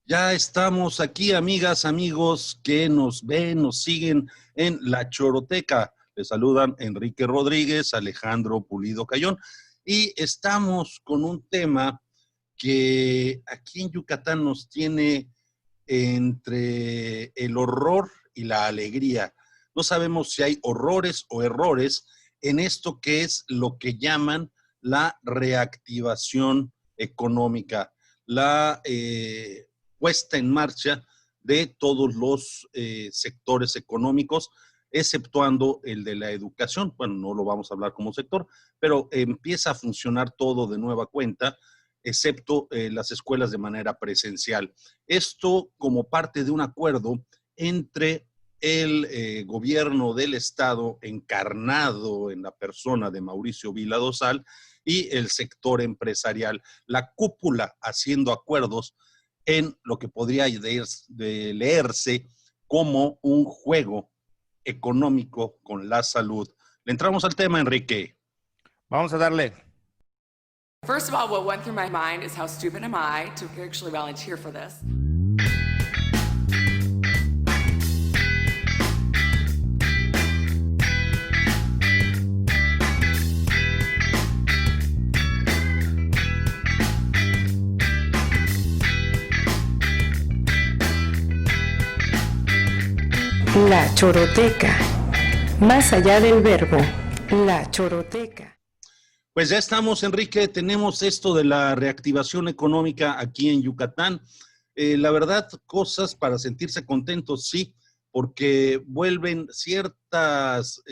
Ya estamos aquí, amigas, amigos que nos ven, nos siguen en La Choroteca. Les saludan Enrique Rodríguez, Alejandro Pulido Cayón. Y estamos con un tema que aquí en Yucatán nos tiene entre el horror y la alegría. No sabemos si hay horrores o errores en esto que es lo que llaman la reactivación económica, la puesta en marcha de todos los sectores económicos, exceptuando el de la educación. Bueno, no lo vamos a hablar como sector, pero empieza a funcionar todo de nueva cuenta, excepto las escuelas de manera presencial. Esto como parte de un acuerdo entre el gobierno del estado encarnado en la persona de Mauricio Vila Dosal y el sector empresarial, la cúpula haciendo acuerdos en lo que podría leerse como un juego económico con la salud. Le entramos al tema, Enrique. Vamos a darle. First of all, what went through my mind is how stupid am I to actually volunteer for this? La Choroteca. Más allá del verbo, La Choroteca. Pues ya estamos, Enrique, tenemos esto de la reactivación económica aquí en Yucatán. La verdad, cosas para sentirse contentos, sí, porque vuelven ciertas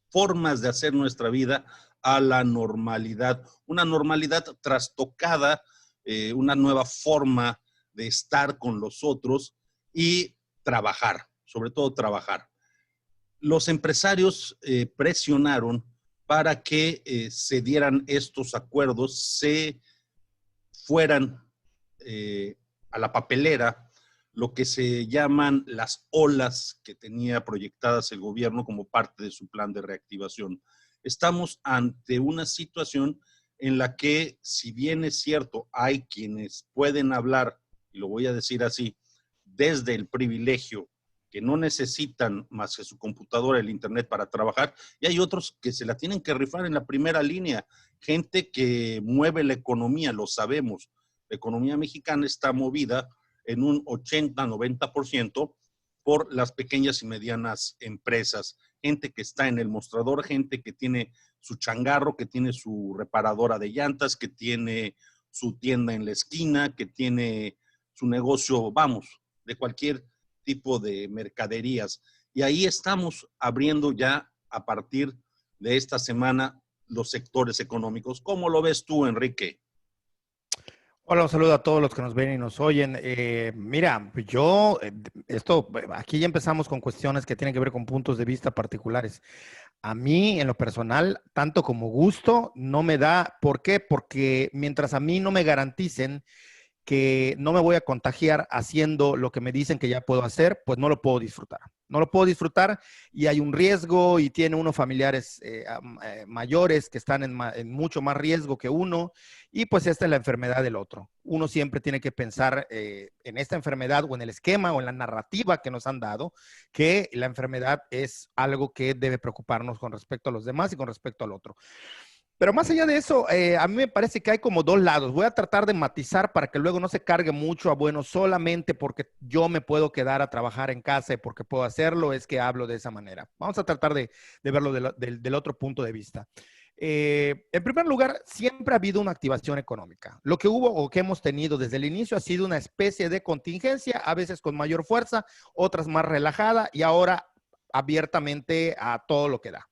formas de hacer nuestra vida a la normalidad. Una normalidad trastocada, una nueva forma de estar con los otros y trabajar, sobre todo trabajar. Los empresarios presionaron para que se dieran estos acuerdos, se fueran a la papelera lo que se llaman las olas que tenía proyectadas el gobierno como parte de su plan de reactivación. Estamos ante una situación en la que, si bien es cierto, hay quienes pueden hablar, y lo voy a decir así, desde el privilegio, que no necesitan más que su computadora, el internet para trabajar, y hay otros que se la tienen que rifar en la primera línea, gente que mueve la economía, lo sabemos. La economía mexicana está movida en un 80-90% por las pequeñas y medianas empresas, gente que está en el mostrador, gente que tiene su changarro, que tiene su reparadora de llantas, que tiene su tienda en la esquina, que tiene su negocio, vamos, de cualquier tipo de mercaderías. Y ahí estamos abriendo ya a partir de esta semana los sectores económicos. ¿Cómo lo ves tú, Enrique? Hola, un saludo a todos los que nos ven y nos oyen. Mira, aquí ya empezamos con cuestiones que tienen que ver con puntos de vista particulares. A mí, en lo personal, tanto como gusto, no me da. ¿Por qué? Porque mientras a mí no me garanticen que no me voy a contagiar haciendo lo que me dicen que ya puedo hacer, pues no lo puedo disfrutar. No lo puedo disfrutar y hay un riesgo y tiene uno familiares mayores que están en mucho más riesgo que uno y pues esta es la enfermedad del otro. Uno siempre tiene que pensar en esta enfermedad o en el esquema o en la narrativa que nos han dado, que la enfermedad es algo que debe preocuparnos con respecto a los demás y con respecto al otro. Pero más allá de eso, a mí me parece que hay como dos lados. Voy a tratar de matizar para que luego no se cargue mucho a bueno, solamente porque yo me puedo quedar a trabajar en casa y porque puedo hacerlo, es que hablo de esa manera. Vamos a tratar de verlo del otro punto de vista. En primer lugar, siempre ha habido una activación económica. Lo que hubo o que hemos tenido desde el inicio ha sido una especie de contingencia, a veces con mayor fuerza, otras más relajada y ahora abiertamente a todo lo que da.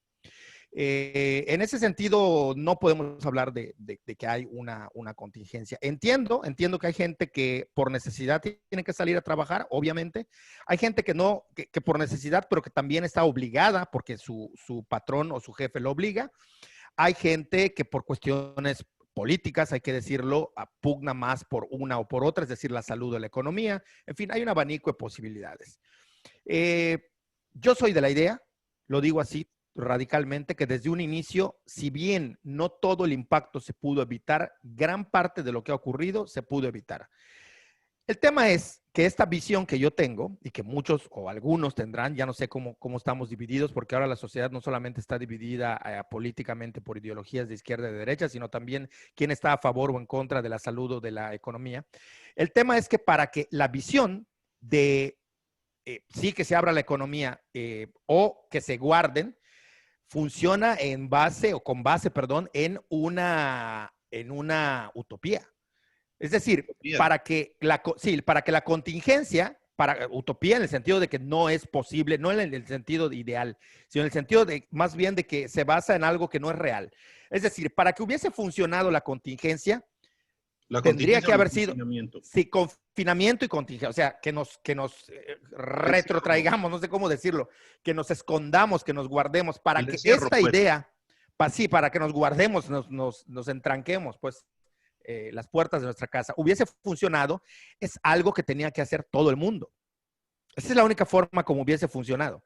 En ese sentido, no podemos hablar de que hay una contingencia. Entiendo que hay gente que por necesidad tiene que salir a trabajar, obviamente. Hay gente que no, que por necesidad, pero que también está obligada porque su patrón o su jefe lo obliga. Hay gente que por cuestiones políticas, hay que decirlo, pugna más por una o por otra, es decir, la salud o la economía. En fin, hay un abanico de posibilidades. Yo soy de la idea, lo digo así, radicalmente, que desde un inicio, si bien no todo el impacto se pudo evitar, gran parte de lo que ha ocurrido se pudo evitar. El tema es que esta visión que yo tengo y que muchos o algunos tendrán, ya no sé cómo estamos divididos, porque ahora la sociedad no solamente está dividida políticamente por ideologías de izquierda y de derecha, sino también quién está a favor o en contra de la salud o de la economía. El tema es que para que la visión de sí que se abra la economía o que se guarden, funciona en base o con base, perdón, en una utopía. Es decir, para que la contingencia, para utopía en el sentido de que no es posible, no en el sentido de ideal, sino en el sentido de más bien de que se basa en algo que no es real. Es decir, para que hubiese funcionado la contingencia, tendría que haber sido sí, confinamiento y contingencia, o sea, que nos retrotraigamos, no sé cómo decirlo, que nos escondamos, que nos guardemos, para que esta idea, para que nos guardemos, nos entranquemos, pues, las puertas de nuestra casa, hubiese funcionado, es algo que tenía que hacer todo el mundo. Esa es la única forma como hubiese funcionado.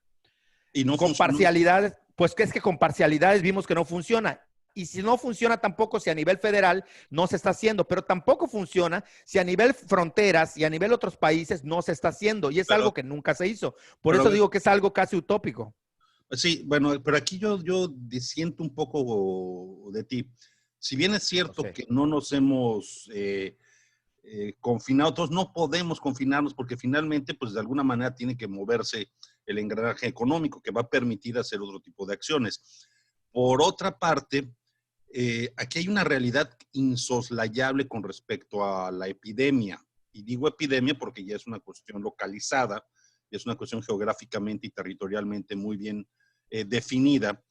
Y no con funcionó. Parcialidades, pues que es que con parcialidades vimos que no funciona. Y si no funciona tampoco si a nivel federal no se está haciendo, pero tampoco funciona si a nivel fronteras y a nivel otros países no se está haciendo. Y es algo que nunca se hizo. Por eso digo que es algo casi utópico. Sí, bueno, pero aquí yo disiento un poco de ti. Si bien es cierto que no nos hemos confinado, todos no podemos confinarnos porque finalmente, pues de alguna manera tiene que moverse el engranaje económico que va a permitir hacer otro tipo de acciones. Por otra parte, aquí hay una realidad insoslayable con respecto a la epidemia. Y digo epidemia porque ya es una cuestión localizada, es una cuestión geográficamente y territorialmente muy bien definida,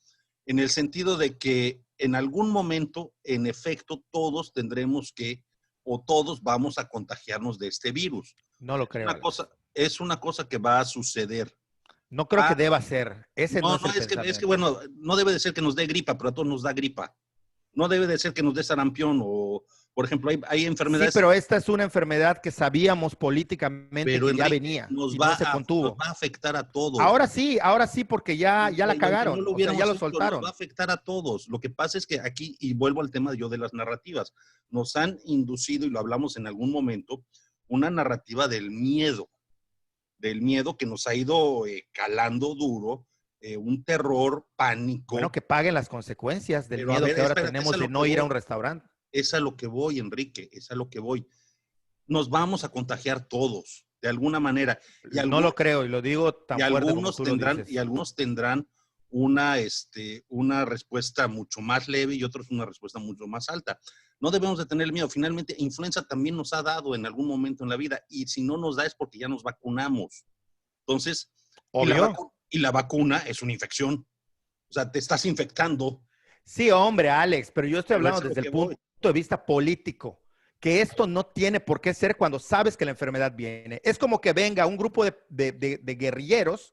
en el sentido de que en algún momento, en efecto, todos tendremos que, o todos vamos a contagiarnos de este virus. No lo creo. Es una cosa que va a suceder. No creo que deba ser. Ese no es el pensamiento. Es que, bueno, no debe de ser que nos dé gripa, pero a todos nos da gripa. No debe de ser que nos dé sarampión o, por ejemplo, hay enfermedades. Sí, pero esta es una enfermedad que sabíamos políticamente pero que ya venía y no se contuvo. Nos va a afectar a todos. Ahora sí, porque ya la cagaron, o sea, ya lo soltaron. Nos va a afectar a todos. Lo que pasa es que aquí, y vuelvo al tema de las narrativas, nos han inducido, y lo hablamos en algún momento, una narrativa del miedo que nos ha ido calando duro, un terror, pánico. Bueno, que paguen las consecuencias del miedo que ahora tenemos de no ir a un restaurante. Es a lo que voy, Enrique, es a lo que voy. Nos vamos a contagiar todos, de alguna manera. No lo creo, y lo digo tan fuerte como tú lo dices. Y algunos tendrán una respuesta mucho más leve y otros una respuesta mucho más alta. No debemos de tener miedo. Finalmente, influenza también nos ha dado en algún momento en la vida, y si no nos da es porque ya nos vacunamos. Entonces, y la vacuna es una infección. O sea, te estás infectando. Sí, hombre, Alex, pero yo estoy hablando desde el punto de vista político, que esto no tiene por qué ser cuando sabes que la enfermedad viene. Es como que venga un grupo de guerrilleros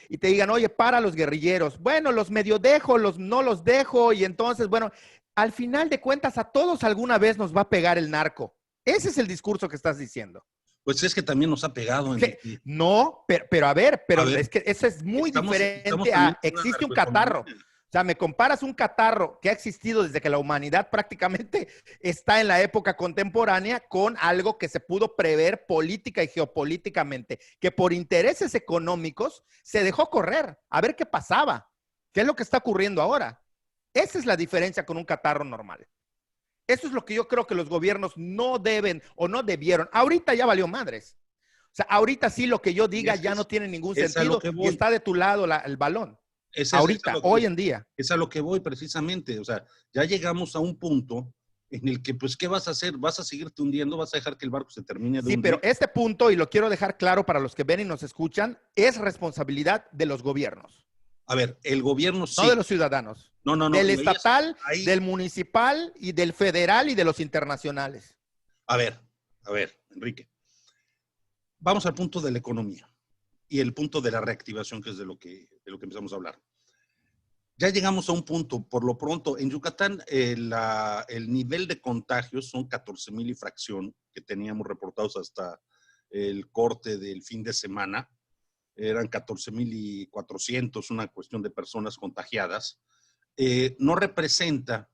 y te digan, oye, para los guerrilleros. Bueno, los medio dejo, no los dejo, y entonces, bueno, al final de cuentas a todos alguna vez nos va a pegar el narco. Ese es el discurso que estás diciendo. Pues es que también nos ha pegado. No, pero a ver, es que eso es muy diferente a existe un catarro. O sea, me comparas un catarro que ha existido desde que la humanidad prácticamente está en la época contemporánea con algo que se pudo prever política y geopolíticamente, que por intereses económicos se dejó correr a ver qué pasaba. ¿Qué es lo que está ocurriendo ahora? Esa es la diferencia con un catarro normal. Eso es lo que yo creo que los gobiernos no deben o no debieron. Ahorita ya valió madres. O sea, ahorita sí lo que yo diga ya no tiene ningún sentido y está de tu lado el balón. Ahorita, hoy en día. Es a lo que voy precisamente. O sea, ya llegamos a un punto en el que, pues, ¿qué vas a hacer? ¿Vas a seguirte hundiendo? ¿Vas a dejar que el barco se termine de hundir? Sí, pero este punto, y lo quiero dejar claro para los que ven y nos escuchan, es responsabilidad de los gobiernos. A ver, el gobierno sí. No de los ciudadanos. No. Del estatal, del municipal y del federal y de los internacionales. A ver, Enrique. Vamos al punto de la economía y el punto de la reactivación, que es de lo que empezamos a hablar. Ya llegamos a un punto, por lo pronto, en Yucatán el nivel de contagios son 14,000 y fracción que teníamos reportados hasta el corte del fin de semana. Eran 14,400, una cuestión de personas contagiadas. No representa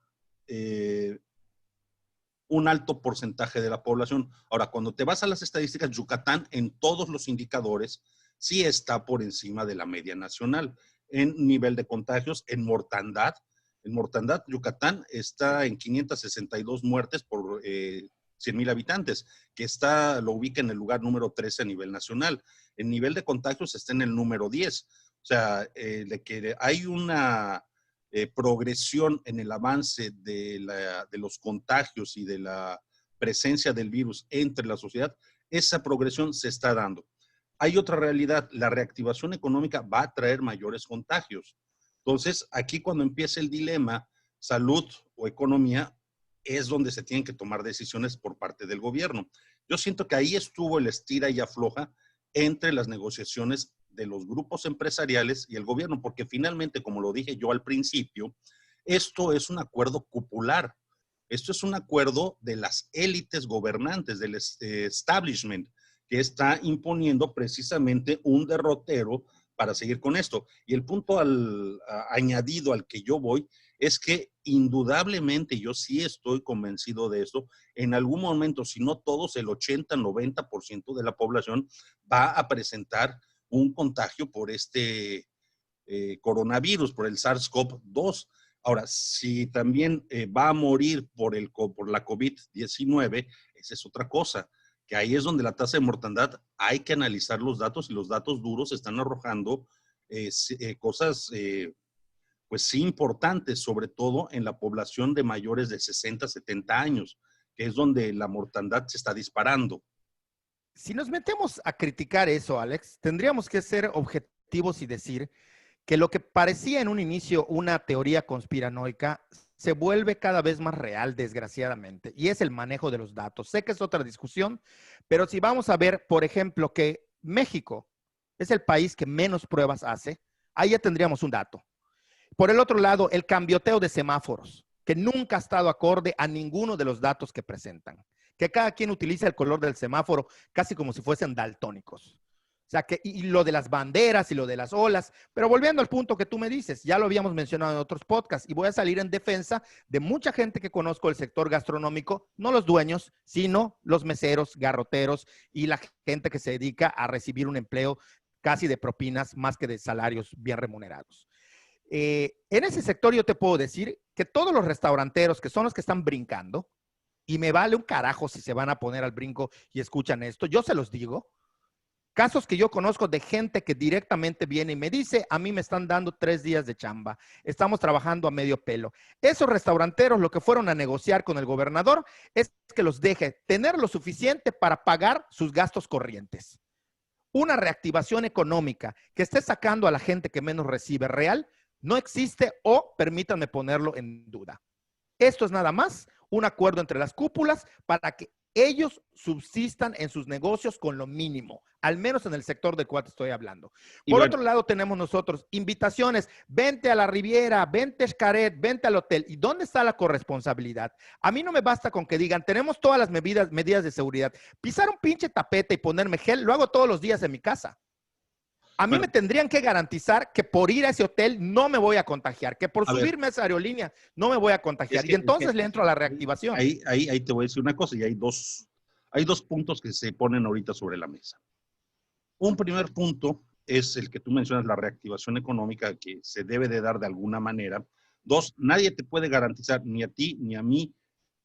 un alto porcentaje de la población. Ahora, cuando te vas a las estadísticas, Yucatán en todos los indicadores sí está por encima de la media nacional en nivel de contagios, en mortandad. En mortandad, Yucatán está en 562 muertes por 100,000 habitantes, que lo ubica en el lugar número 13 a nivel nacional. En nivel de contagios está en el número 10. O sea, de que hay una progresión en el avance de los contagios y de la presencia del virus entre la sociedad, esa progresión se está dando. Hay otra realidad, la reactivación económica va a traer mayores contagios. Entonces, aquí cuando empieza el dilema, salud o economía, es donde se tienen que tomar decisiones por parte del gobierno. Yo siento que ahí estuvo el estira y afloja entre las negociaciones de los grupos empresariales y el gobierno, porque finalmente, como lo dije yo al principio, esto es un acuerdo cupular. Esto es un acuerdo de las élites gobernantes, del establishment, que está imponiendo precisamente un derrotero para seguir con esto. Y el punto añadido al que yo voy es que indudablemente, yo sí estoy convencido de esto, en algún momento, si no todos, el 80-90% de la población va a presentar un contagio por este coronavirus, por el SARS-CoV-2. Ahora, si también va a morir por la COVID-19, esa es otra cosa, que ahí es donde la tasa de mortandad hay que analizar los datos y los datos duros están arrojando cosas pues sí importantes, sobre todo en la población de mayores de 60, 70 años, que es donde la mortandad se está disparando. Si nos metemos a criticar eso, Alex, tendríamos que ser objetivos y decir que lo que parecía en un inicio una teoría conspiranoica se vuelve cada vez más real, desgraciadamente, y es el manejo de los datos. Sé que es otra discusión, pero si vamos a ver, por ejemplo, que México es el país que menos pruebas hace, ahí ya tendríamos un dato. Por el otro lado, el cambioteo de semáforos, que nunca ha estado acorde a ninguno de los datos que presentan, que cada quien utiliza el color del semáforo casi como si fuesen daltónicos. O sea, y lo de las banderas y lo de las olas, pero volviendo al punto que tú me dices, ya lo habíamos mencionado en otros podcasts y voy a salir en defensa de mucha gente que conozco del sector gastronómico, no los dueños, sino los meseros, garroteros y la gente que se dedica a recibir un empleo casi de propinas más que de salarios bien remunerados. En ese sector yo te puedo decir que todos los restauranteros que son los que están brincando, y me vale un carajo si se van a poner al brinco y escuchan esto, yo se los digo, casos que yo conozco de gente que directamente viene y me dice, a mí me están dando 3 días de chamba, estamos trabajando a medio pelo. Esos restauranteros lo que fueron a negociar con el gobernador es que los deje tener lo suficiente para pagar sus gastos corrientes. Una reactivación económica que esté sacando a la gente que menos recibe real, no existe o permítanme ponerlo en duda. Esto es nada más un acuerdo entre las cúpulas para que ellos subsistan en sus negocios con lo mínimo, al menos en el sector del cual te estoy hablando. Por otro lado, tenemos nosotros invitaciones, vente a la Riviera, vente a Xcaret, vente al hotel. ¿Y dónde está la corresponsabilidad? A mí no me basta con que digan, tenemos todas las medidas de seguridad. Pisar un pinche tapete y ponerme gel, lo hago todos los días en mi casa. A mí me tendrían que garantizar que por ir a ese hotel no me voy a contagiar, que por subirme a esa aerolínea no me voy a contagiar. Y entonces le entro a la reactivación. Ahí te voy a decir una cosa, y hay dos puntos que se ponen ahorita sobre la mesa. Un primer punto es el que tú mencionas, la reactivación económica, que se debe de dar de alguna manera. 2, nadie te puede garantizar, ni a ti, ni a mí,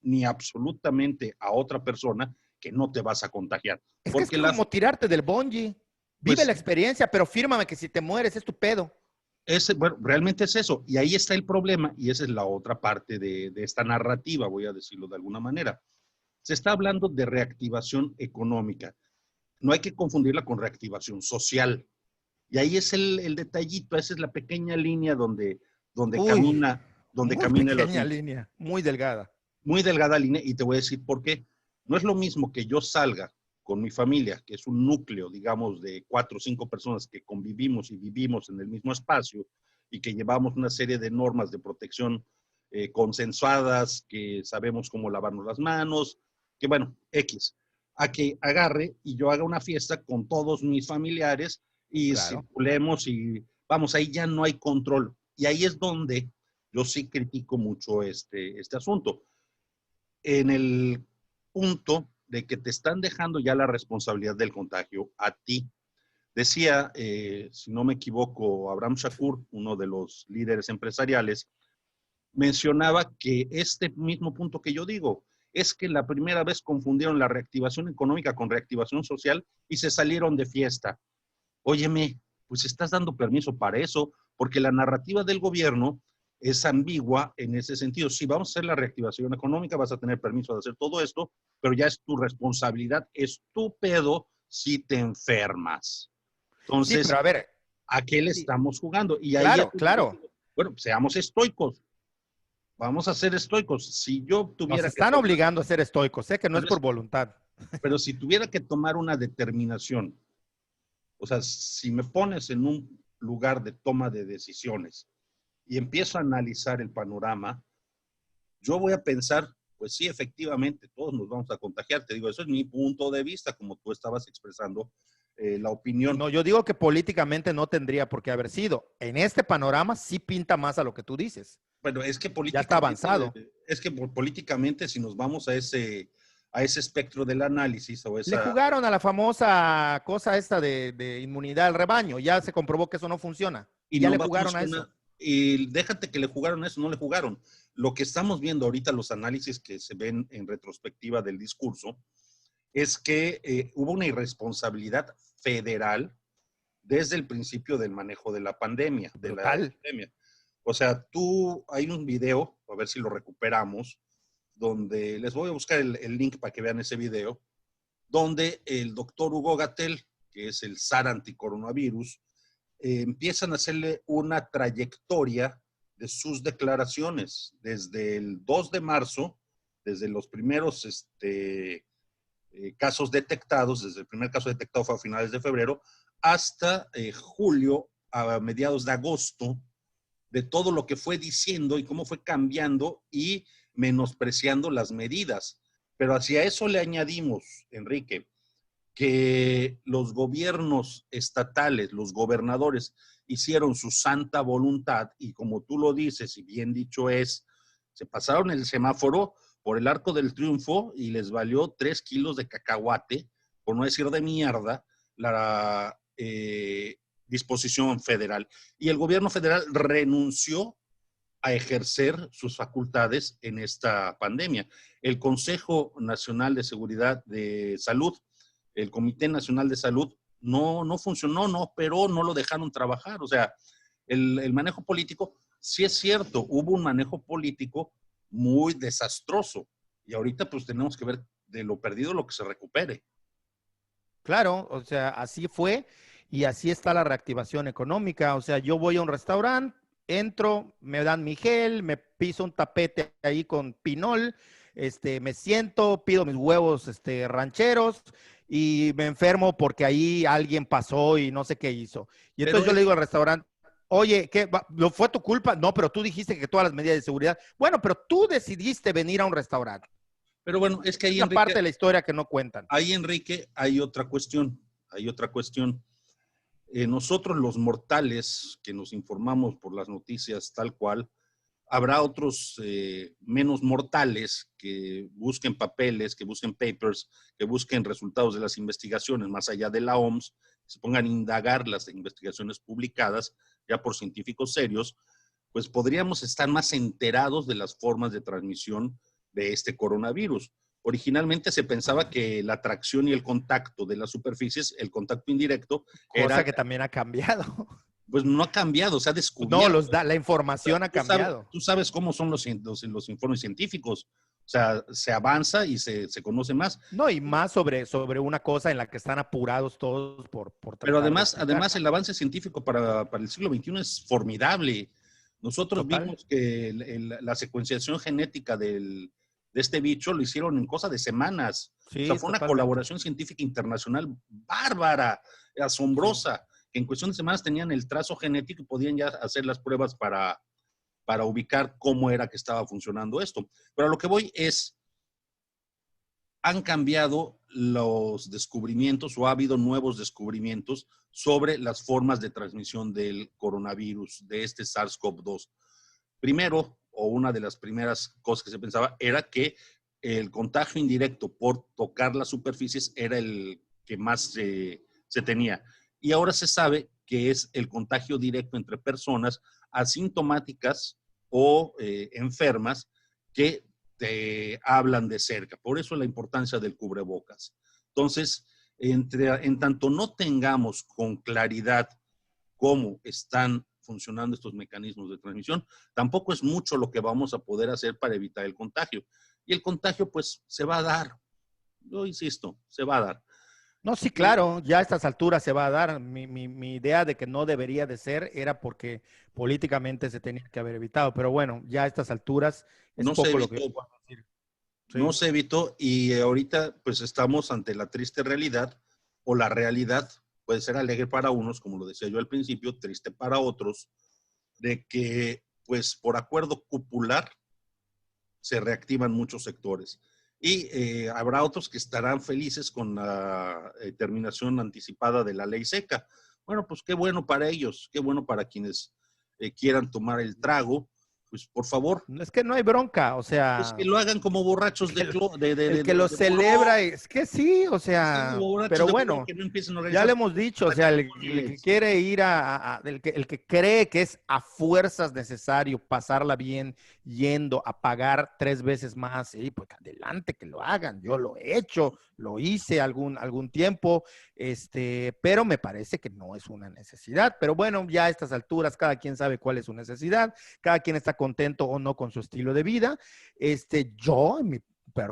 ni absolutamente a otra persona, que no te vas a contagiar. Es que es como tirarte del bungee. Vive la experiencia, pero fírmame que si te mueres es tu pedo. Bueno, realmente es eso. Y ahí está el problema, y esa es la otra parte de esta narrativa, voy a decirlo de alguna manera. Se está hablando de reactivación económica. No hay que confundirla con reactivación social. Y ahí es el detallito, esa es la pequeña línea donde camina el pequeña línea, muy delgada. Muy delgada línea, y te voy a decir por qué. No es lo mismo que yo salga con mi familia, que es un núcleo, digamos, de 4 o 5 personas que convivimos y vivimos en el mismo espacio y que llevamos una serie de normas de protección consensuadas, que sabemos cómo lavarnos las manos, que bueno, X, a que agarre y yo haga una fiesta con todos mis familiares y circulemos y vamos, ahí ya no hay control. Y ahí es donde yo sí critico mucho este asunto. en el punto de que te están dejando ya la responsabilidad del contagio a ti. Decía, si no me equivoco, Abraham Shakur, uno de los líderes empresariales, mencionaba que este mismo punto que yo digo, es que la primera vez confundieron la reactivación económica con reactivación social y se salieron de fiesta. Óyeme, pues estás dando permiso para eso, porque la narrativa del gobierno es ambigua en ese sentido. Sí, vamos a hacer la reactivación económica, vas a tener permiso de hacer todo esto, pero ya es tu responsabilidad, es tu pedo si te enfermas. Sí, Entonces, pero a ver, ¿a qué le sí, estamos jugando? Y ahí claro, claro. bueno, seamos estoicos. Vamos a ser estoicos. Si yo Nos tuviera que están tomar, obligando a ser estoicos, sé que no es pero, por voluntad. pero si tuviera que tomar una determinación, o sea, si me pones en un lugar de toma de decisiones y empiezo a analizar el panorama, yo voy a pensar, pues sí, efectivamente, todos nos vamos a contagiar. Te digo, eso es mi punto de vista, como tú estabas expresando la opinión. No, yo digo que políticamente no tendría por qué haber sido. En este panorama sí pinta más a lo que tú dices. Bueno, es que Ya está políticamente, avanzado. políticamente, si nos vamos a ese espectro del análisis o Le esa, jugaron a la famosa cosa esta de inmunidad al rebaño. Ya se comprobó que eso no funciona. y Ya no le va a jugaron a eso. funcionar. Y déjate que le jugaron eso, no le jugaron. Lo que estamos viendo ahorita, los análisis que se ven en retrospectiva del discurso, es que hubo una irresponsabilidad federal desde el principio del manejo de la pandemia, Brutal. O sea, hay un video, a ver si lo recuperamos, donde les voy a buscar el link para que vean ese video, donde el doctor Hugo Gatell, que es el zar anticoronavirus, empiezan a hacerle una trayectoria de sus declaraciones desde el 2 de marzo, desde los primeros casos detectados, desde el primer caso detectado fue a finales de febrero, hasta julio, a mediados de agosto, de todo lo que fue diciendo y cómo fue cambiando y menospreciando las medidas. Pero hacia eso le añadimos, Enrique, que los gobiernos estatales, los gobernadores, hicieron su santa voluntad y como tú lo dices y bien dicho es, se pasaron el semáforo por el Arco del Triunfo y les valió 3 kilos de cacahuate, por no decir de mierda, la disposición federal. Y el gobierno federal renunció a ejercer sus facultades en esta pandemia. El Consejo Nacional de Seguridad de Salud, el Comité Nacional de Salud, no funcionó, no operó, no lo dejaron trabajar. O sea, el manejo político, sí es cierto, hubo un manejo político muy desastroso. Y ahorita pues tenemos que ver de lo perdido lo que se recupere. Claro, o sea, así fue y así está la reactivación económica. O sea, yo voy a un restaurante, entro, me dan mi gel, me piso un tapete ahí con pinol, me siento, pido mis huevos rancheros y me enfermo porque ahí alguien pasó y no sé qué hizo. Y entonces yo le digo al restaurante, oye, ¿no fue tu culpa? No, pero tú dijiste que todas las medidas de seguridad. Bueno, pero tú decidiste venir a un restaurante. Pero bueno, es que ahí, Es la Enrique, parte de la historia que no cuentan. ahí, Enrique, hay otra cuestión. Nosotros los mortales que nos informamos por las noticias tal cual, habrá otros menos mortales que busquen papeles, que busquen papers, que busquen resultados de las investigaciones más allá de la OMS, se pongan a indagar las investigaciones publicadas ya por científicos serios, pues podríamos estar más enterados de las formas de transmisión de este coronavirus. Originalmente se pensaba que la atracción y el contacto de las superficies, el contacto indirecto, cosa que también ha cambiado. Pues no ha cambiado, se ha descubierto. No, la información ha cambiado. Tú sabes cómo son los informes científicos. O sea, se avanza y se conoce más. No, y más sobre una cosa en la que están apurados todos por Pero además el avance científico para el siglo XXI es formidable. Nosotros vimos que la secuenciación genética de este bicho lo hicieron en cosa de semanas. Sí, o sea, fue una colaboración científica internacional bárbara, asombrosa. Sí. En cuestión de semanas tenían el trazo genético y podían ya hacer las pruebas para ubicar cómo era que estaba funcionando esto. Pero a lo que voy es, han cambiado los descubrimientos o ha habido nuevos descubrimientos sobre las formas de transmisión del coronavirus, de este SARS-CoV-2. Primero, o una de las primeras cosas que se pensaba, era que el contagio indirecto por tocar las superficies era el que más se tenía. Y ahora se sabe que es el contagio directo entre personas asintomáticas o enfermas que te hablan de cerca. Por eso la importancia del cubrebocas. Entonces, en tanto no tengamos con claridad cómo están funcionando estos mecanismos de transmisión, tampoco es mucho lo que vamos a poder hacer para evitar el contagio. Y el contagio, pues, se va a dar. Yo insisto, se va a dar. No, sí, claro, ya a estas alturas se va a dar. Mi idea de que no debería de ser era porque políticamente se tenía que haber evitado, pero bueno, ya a estas alturas es No poco se lo que yo evitó, puedo decir. Sí. no se evitó y ahorita pues estamos ante la triste realidad o la realidad, puede ser alegre para unos, como lo decía yo al principio, triste para otros, de que pues por acuerdo popular se reactivan muchos sectores. Y habrá otros que estarán felices con la terminación anticipada de la ley seca. Bueno, pues qué bueno para ellos, qué bueno para quienes quieran tomar el trago. Pues por favor, Es que no hay bronca, o pues sea, que lo hagan como borrachos de el que lo celebra, es que sí, o sea, pero bueno, que no empiecen a ya organizar le hemos dicho, o sea, el que quiere ir el que cree que es a fuerzas necesario pasarla bien yendo a pagar 3 veces más, sí, pues adelante que lo hagan. Yo lo he hecho, lo hice algún tiempo, pero me parece que no es una necesidad. Pero bueno, ya a estas alturas cada quien sabe cuál es su necesidad, cada quien está contento o no con su estilo de vida. Yo, en mi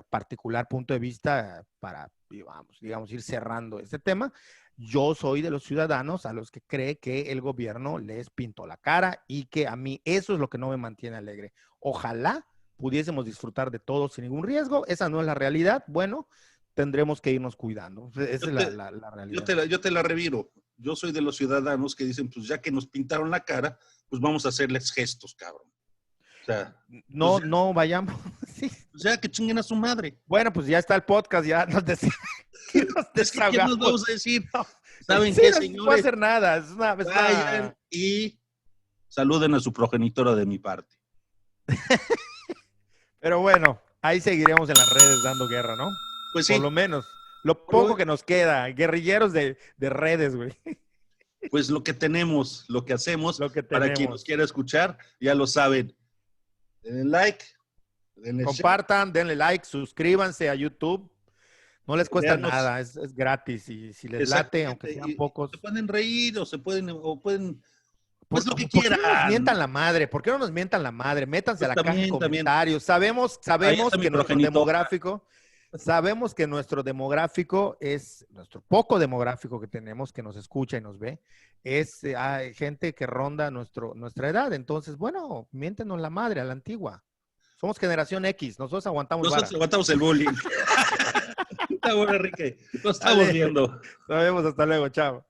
particular punto de vista, para, digamos, ir cerrando este tema, yo soy de los ciudadanos a los que cree que el gobierno les pintó la cara y que a mí eso es lo que no me mantiene alegre. Ojalá pudiésemos disfrutar de todo sin ningún riesgo. Esa no es la realidad. Bueno, tendremos que irnos cuidando. Esa es la realidad. Yo te la reviro. Yo soy de los ciudadanos que dicen, pues ya que nos pintaron la cara, pues vamos a hacerles gestos, cabrón. O sea, no, pues ya, no vayamos. Sí. pues ya que chinguen a su madre. Bueno, pues ya está el podcast, ya nos decimos. Es que, ¿qué nos vamos a decir? ¿Saben sí, qué, no se señores? puede hacer nada. Es una... Vayan y saluden a su progenitora de mi parte. Pero bueno, ahí seguiremos en las redes dando guerra, ¿no? Pues sí. Por lo menos. Lo poco que nos queda. Guerrilleros de redes, güey. Pues lo que tenemos, lo que hacemos, Lo que para quien tenemos. nos quiera escuchar, ya lo saben. Denle like, denle Compartan, denle like, suscríbanse a YouTube. No les cuesta Veanos. nada, es gratis. Y si les Exactamente. late, aunque sean pocos. Se pueden reír o pueden pues lo que ¿Por qué quieran. no nos mientan la madre? ¿Por qué no nos mientan la madre? Métanse Pues a la caja de también. comentarios. Sabemos Ahí está mi que nuestro progenitor. demográfico, sabemos que nuestro demográfico es, nuestro poco demográfico que tenemos, que nos escucha y nos ve, es hay gente que ronda nuestra edad. Entonces, bueno, miéntenos la madre a la antigua. Somos generación X, nosotros aguantamos Nosotros vara. aguantamos el bullying. Está bueno, Enrique. Nos estamos Dale. viendo. Nos vemos, hasta luego, chao.